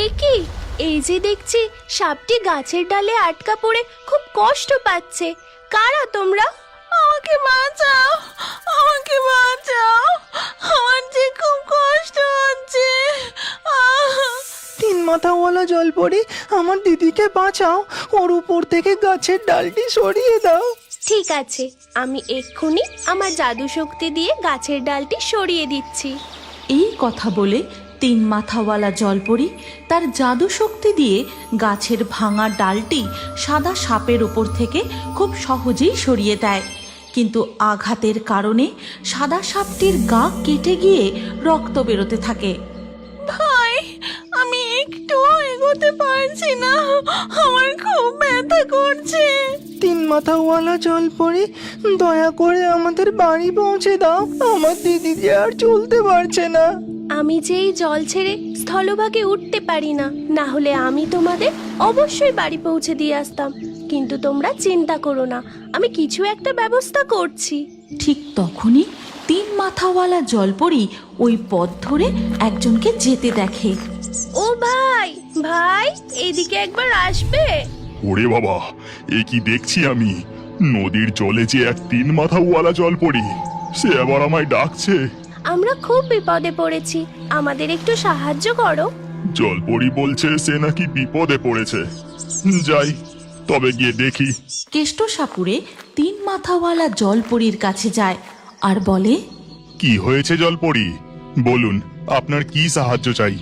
এ কি? এই যে দেখছি সাপটি গাছের ডালে আটকা পড়ে খুব কষ্ট পাচ্ছে। কারা তোমরা? আমাকে বাঁচাও, আমাকে বাঁচাও, আমার যে খুব কষ্ট হচ্ছে। তিন মাথাওয়ালা জলপরি, আমার দিদিকে বাঁচাও, ওর উপর থেকে গাছের ডালটি সরিয়ে দাও। ঠিক আছে, আমি এক্ষুনি আমার জাদু শক্তি দিয়ে গাছের ডালটি সরিয়ে দিচ্ছি। এই কথা বলে তিন মাথাওয়ালা জলপরি তার জাদু শক্তি দিয়ে গাছের ভাঙা ডালটি সাদা সাপের উপর থেকে খুব সহজেই সরিয়ে দেয়। কিন্তু আঘাতের কারণে সাদা সাপটির গা কেটে গিয়ে রক্ত বেরোতে থাকে। ভাই, আমি একটু এগোতে পারছি না, আমার খুব ব্যথা করছে। তিন মাথাওয়ালা জলপরি, দয়া করে আমাদের বাড়ি পৌঁছে দাও, আমার দিদি যে আর চলতে পারছে না। আমি যে এই জল ছেড়ে স্থলভাগে উঠতে পারি না, না হলে আমি তোমাদের অবশ্যই বাড়ি পৌঁছে দিয়ে আসতাম। কিন্তু তোমরা চিন্তা করো না, আমি কিছু একটা ব্যবস্থা করছি। ঠিক তখনই তিন মাথাওয়ালা জলপরি ওই পথ ধরে একজনকে যেতে দেখে। ও ভাই, ভাই এইদিকে একবার আসবে? ওরে বাবা, এ কি দেখছি আমি! নদীর জলে যে এক তিন মাথাওয়ালা জলপরি, সে আবার আমায় ডাকছে। আমরা খুব বিপদে পড়েছি, আমাদের একটু সাহায্য করো। জলপরি বলছে সে নাকি বিপদে পড়েছে। যাই, তবে গিয়ে দেখি। কেষ্টসাপুরে তিন মাথাওয়ালা জলপরির কাছে যায় আর বলে, কি হয়েছে জলপরি? বলুন, আপনার কি সাহায্য চাই?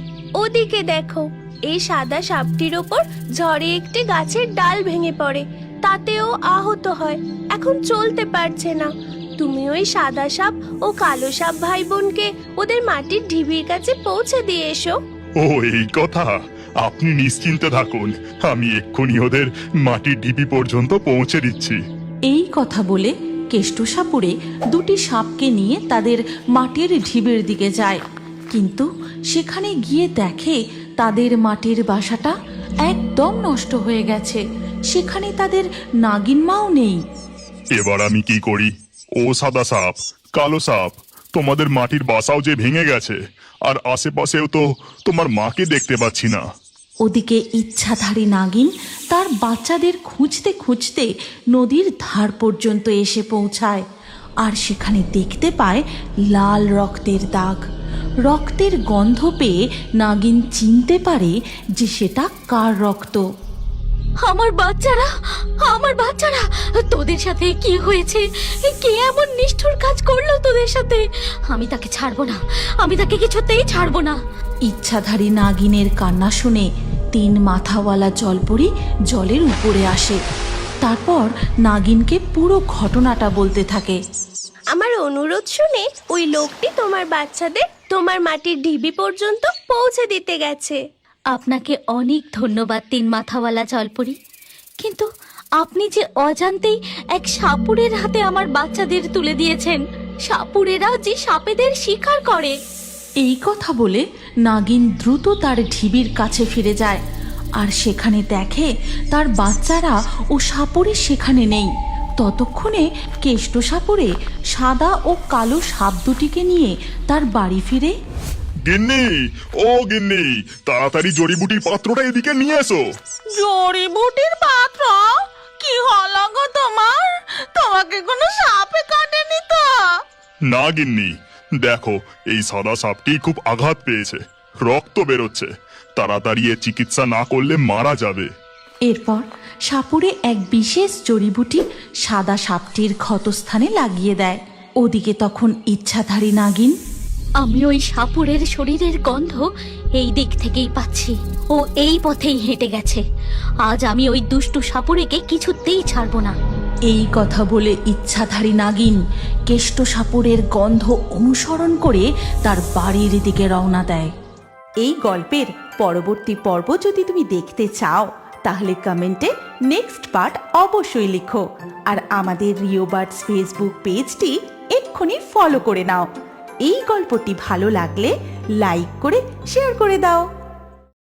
ওদিকে দেখো, এই সাদা সাপটির ওপর ঝড়ে একটি গাছের ডাল ভেঙে পড়ে, তাতেও আহত হয়, এখন চলতে পারছে না। তুমি ওই সাদা সাপ ও কালো সাপ ভাই বোনকে ওদের মাটির ঢিবির কাছে পৌঁছে দিয়ে এসো। ও, এই কথা! আপনি নিশ্চিন্তে থাকুন, আমি এক্ষুনি ওদের মাটির ঢিপি পর্যন্ত পৌঁছে দিচ্ছি। এই কথা বলে কেষ্টসাপুরে দুটি সাপকে নিয়ে তাদের মাটির ঢিবের দিকে যায়। কিন্তু সেখানে গিয়ে দেখে তাদের মাটির বাসাটা একদম নষ্ট হয়ে গেছে, সেখানে তাদের নাগিন মাও নেই। এবার আমি কি করি? ও সাদা সাপ, কালো সাপ, তোমাদের মাটির বাসাও যে ভেঙে গেছে, আর আশেপাশেও তো তোমার মাকে দেখতে পাচ্ছি না। ওদিকে ইচ্ছাধারী নাগিন তার বাচ্চাদের খুঁজতে খুঁজতে নদীর ধার পর্যন্ত এসে পৌঁছায়, আর সেখানে দেখতে পায় লাল রক্তের দাগ। রক্তের গন্ধ পেয়ে নাগিন চিনতে পারে যে সেটা কার রক্ত। আমার বাচ্চারা, আমার বাচ্চারা, তোদের সাথে কি হয়েছে? কে এমন নিষ্ঠুর কাজ করলো তোদের সাথে? আমি তাকে ছাড়বো না, আমি তাকে কিছুতেই ছাড়বো না। ইচ্ছাধারী নাগিনের কান্না শুনে তিন মাথাওয়ালা জলপরি জলের উপরে আসে। তারপর নাগিনকে পুরো ঘটনাটা বলতে থাকে। আমার অনুরোধ শুনে ওই লোকটি তোমার বাচ্চাদের তোমার মাটির ঢিবি পর্যন্ত পৌঁছে দিতে গেছে। আপনাকে অনেক ধন্যবাদ তিন মাথাওয়ালা জলপরি, কিন্তু আপনি যে অজান্তেই এক সাপুরের হাতে আমার বাচ্চাদের তুলে দিয়েছেন। সাপুরেরা যে সাপেদের শিকার করে। এই কথা বলে নাগিন দ্রুত তার ঢিবির কাছে ফিরে যায়, আর সেখানে দেখে তার বাচ্চারা ও সাপুরে সেখানে নেই। ততক্ষণে কেষ্টসাপুরে সাদা ও কালো সাপ দুটিকে নিয়ে তার বাড়ি ফিরে। গিন্নি, ও গিন্নি, তাড়াতাড়ি জড়িবুটির পাত্রটা এদিকে নিয়ে এসো। জড়িবুটির পাত্র? কি হলো গো তোমার? তোমাকে কোনো সাপে কাটেনি তো? না গিন্নি, দেখো, এই সাদা সাপটি খুব আঘাত পেয়েছে, রক্ত বেরোচ্ছে, তাড়াতাড়ি এর চিকিৎসা না করলে মারা যাবে। এরপর সাপুরে এক বিশেষ জড়িবুটি সাদা সাপটির ক্ষতস্থানে লাগিয়ে দেয়। ওদিকে তখন ইচ্ছাধারী নাগিন, আমি ওই সাপুরের শরীরের গন্ধ এই দিক থেকেই পাচ্ছি, ও এই পথেই হেঁটে গেছে। আজ আমি ওই দুষ্টু সাপুরেকে কিছুতেই ছাড়বো না। এই কথা বলে ইচ্ছাধারী নাগিন কেষ্টসাপুরের গন্ধ অনুসরণ করে তার বাড়ির দিকে রওনা দেয়। এই গল্পের পরবর্তী পর্ব যদি তুমি দেখতে চাও তাহলে কমেন্টে নেক্সট পার্ট অবশ্যই লিখো, আর আমাদের রিও বার্ডস ফেসবুক পেজটি এক্ষুনি ফলো করে নাও। এই গল্পটি ভালো লাগলে লাইক করে শেয়ার করে দাও।